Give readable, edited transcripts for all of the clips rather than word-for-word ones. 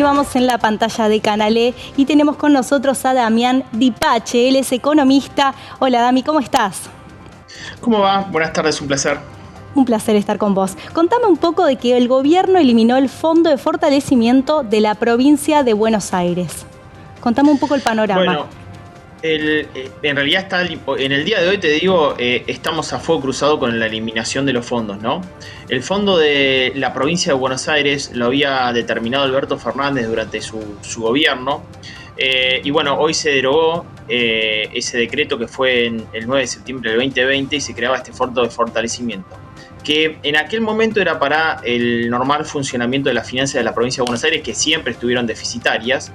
Continuamos en la pantalla de Canal E y tenemos con nosotros a Damián Di Pace, él es economista. Hola Dami, ¿cómo estás? ¿Cómo va? Buenas tardes, un placer. Un placer estar con vos. Contame un poco de que el gobierno eliminó el Fondo de Fortalecimiento de la provincia de Buenos Aires. Contame un poco el panorama. Bueno, en realidad en el día de hoy, te digo, estamos a fuego cruzado con la eliminación de los fondos, ¿no? El fondo de la provincia de Buenos Aires lo había determinado Alberto Fernández durante su gobierno. Y bueno, hoy se derogó ese decreto que fue el 9 de septiembre del 2020 y se creaba este fondo de fortalecimiento, que en aquel momento era para el normal funcionamiento de las finanzas de la provincia de Buenos Aires, que siempre estuvieron deficitarias,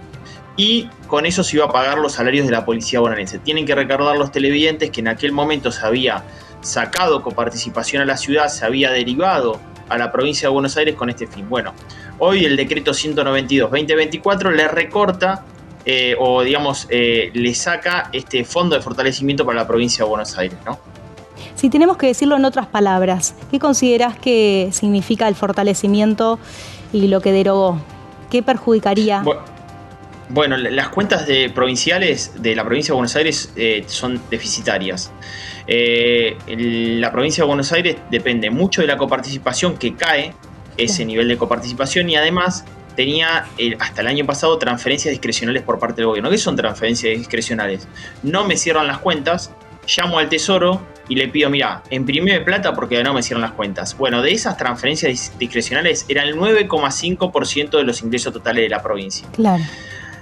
y con eso se iba a pagar los salarios de la policía bonaerense. Tienen que recordar los televidentes que en aquel momento se había sacado coparticipación a la ciudad, se había derivado a la provincia de Buenos Aires con este fin. Bueno, hoy el decreto 192-2024 le recorta le saca este fondo de fortalecimiento para la provincia de Buenos Aires, ¿no? Si tenemos que decirlo en otras palabras, ¿qué considerás que significa el fortalecimiento y lo que derogó? ¿Qué perjudicaría? Bueno, las cuentas provinciales de la provincia de Buenos Aires son deficitarias. La provincia de Buenos Aires depende mucho de la coparticipación, que cae ese nivel de coparticipación, y además tenía hasta el año pasado transferencias discrecionales por parte del gobierno. ¿Qué son transferencias discrecionales? No me cierran las cuentas, llamo al Tesoro y le pido, mira, imprimime plata porque no me cierran las cuentas. Bueno, de esas transferencias discrecionales era el 9,5% de los ingresos totales de la provincia. Claro.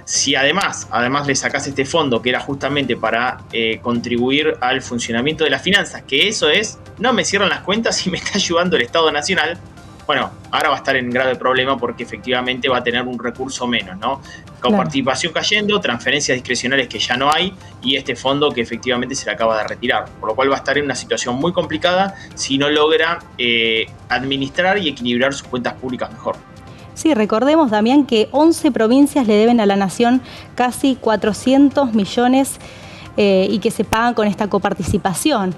Si además le sacás este fondo que era justamente para contribuir al funcionamiento de las finanzas, que eso es, no me cierran las cuentas y me está ayudando el Estado Nacional, bueno, ahora va a estar en grave problema porque efectivamente va a tener un recurso menos, ¿no? Con participación cayendo, transferencias discrecionales que ya no hay y este fondo que efectivamente se le acaba de retirar. Por lo cual va a estar en una situación muy complicada si no logra administrar y equilibrar sus cuentas públicas mejor. Sí, recordemos, Damián, que 11 provincias le deben a la Nación casi 400 millones y que se pagan con esta coparticipación.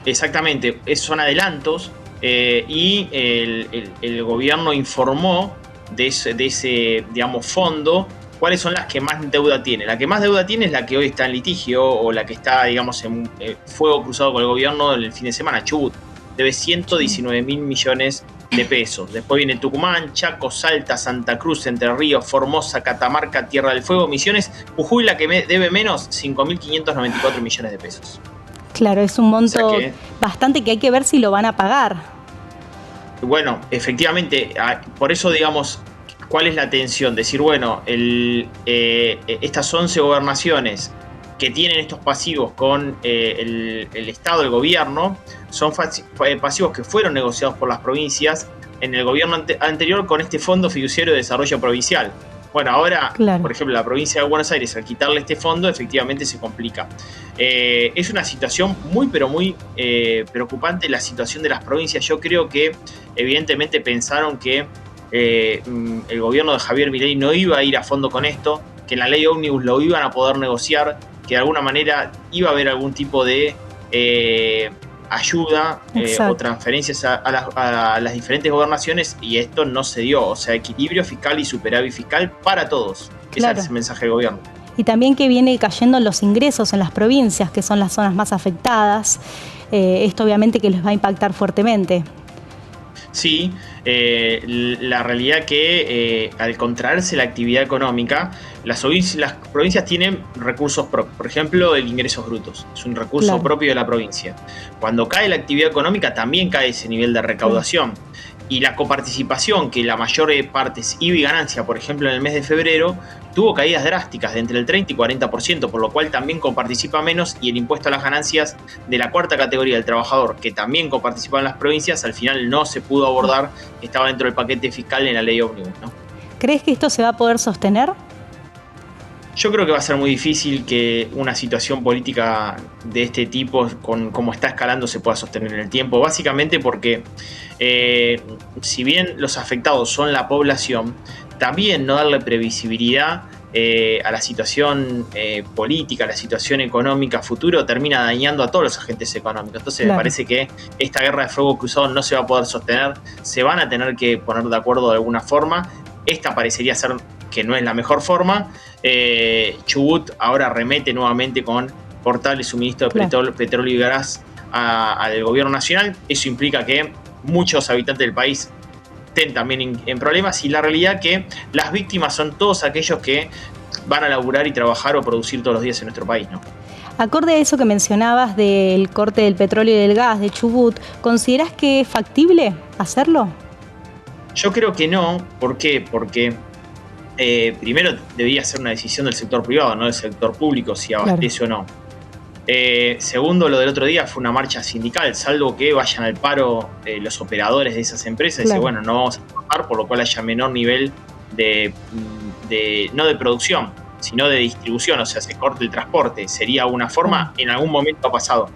Exactamente, son adelantos. Y el gobierno informó de ese fondo cuáles son las que más deuda tiene. La que más deuda tiene es la que hoy está en litigio o la que está, digamos, en fuego cruzado con el gobierno el fin de semana. Chubut debe 119.000 millones de pesos. Después viene Tucumán, Chaco, Salta, Santa Cruz, Entre Ríos, Formosa, Catamarca, Tierra del Fuego, Misiones, Jujuy, la que debe menos, 5.594 millones de pesos. Claro, es un monto bastante que hay que ver si lo van a pagar. Bueno, efectivamente, por eso, digamos, ¿cuál es la tensión? Decir, bueno, estas 11 gobernaciones que tienen estos pasivos con el Estado, el gobierno, son pasivos que fueron negociados por las provincias en el gobierno anterior con este Fondo Fiduciario de Desarrollo Provincial. Bueno, ahora, por ejemplo, la provincia de Buenos Aires, al quitarle este fondo, efectivamente se complica. Es una situación muy, pero muy preocupante la situación de las provincias. Yo creo que, evidentemente, pensaron que el gobierno de Javier Milei no iba a ir a fondo con esto, que en la ley ómnibus lo iban a poder negociar, que de alguna manera iba a haber algún tipo de ayuda o transferencias a las diferentes gobernaciones, y esto no se dio. O sea, equilibrio fiscal y superávit fiscal para todos. Ese es el mensaje del gobierno. Y también que viene cayendo los ingresos en las provincias, que son las zonas más afectadas. Esto obviamente que les va a impactar fuertemente. Sí, la realidad que al contraerse la actividad económica, las provincias tienen recursos propios. Por ejemplo, el ingresos brutos es un recurso propio de la provincia. Cuando cae la actividad económica también cae ese nivel de recaudación. Y la coparticipación, que la mayor parte es IVA y ganancia, por ejemplo en el mes de febrero, tuvo caídas drásticas de entre el 30 y 40%, por lo cual también coparticipa menos, y el impuesto a las ganancias de la cuarta categoría del trabajador, que también coparticipaba en las provincias, al final no se pudo abordar, estaba dentro del paquete fiscal en la ley ómnibus, ¿no? ¿Crees que esto se va a poder sostener? Yo creo que va a ser muy difícil que una situación política de este tipo, con cómo está escalando, se pueda sostener en el tiempo. Básicamente porque, si bien los afectados son la población, también no darle previsibilidad a la situación política, a la situación económica futuro, termina dañando a todos los agentes económicos. Entonces me parece que esta guerra de fuego cruzado no se va a poder sostener, se van a tener que poner de acuerdo de alguna forma. esta parecería ser que no es la mejor forma. Chubut ahora remete nuevamente con cortar el suministro de petróleo y gas al gobierno nacional. Eso implica que muchos habitantes del país estén también en problemas, y la realidad que las víctimas son todos aquellos que van a laburar y trabajar o producir todos los días en nuestro país, ¿no? Acorde a eso que mencionabas del corte del petróleo y del gas de Chubut, ¿considerás que es factible hacerlo? Yo creo que no. ¿Por qué? Porque primero debería ser una decisión del sector privado, no del sector público, si abastece o no. Segundo, lo del otro día fue una marcha sindical, salvo que vayan al paro los operadores de esas empresas y dicen, bueno, no vamos a trabajar, por lo cual haya menor nivel no de producción, sino de distribución, o sea, se corte el transporte. Sería una forma, en algún momento ha pasado.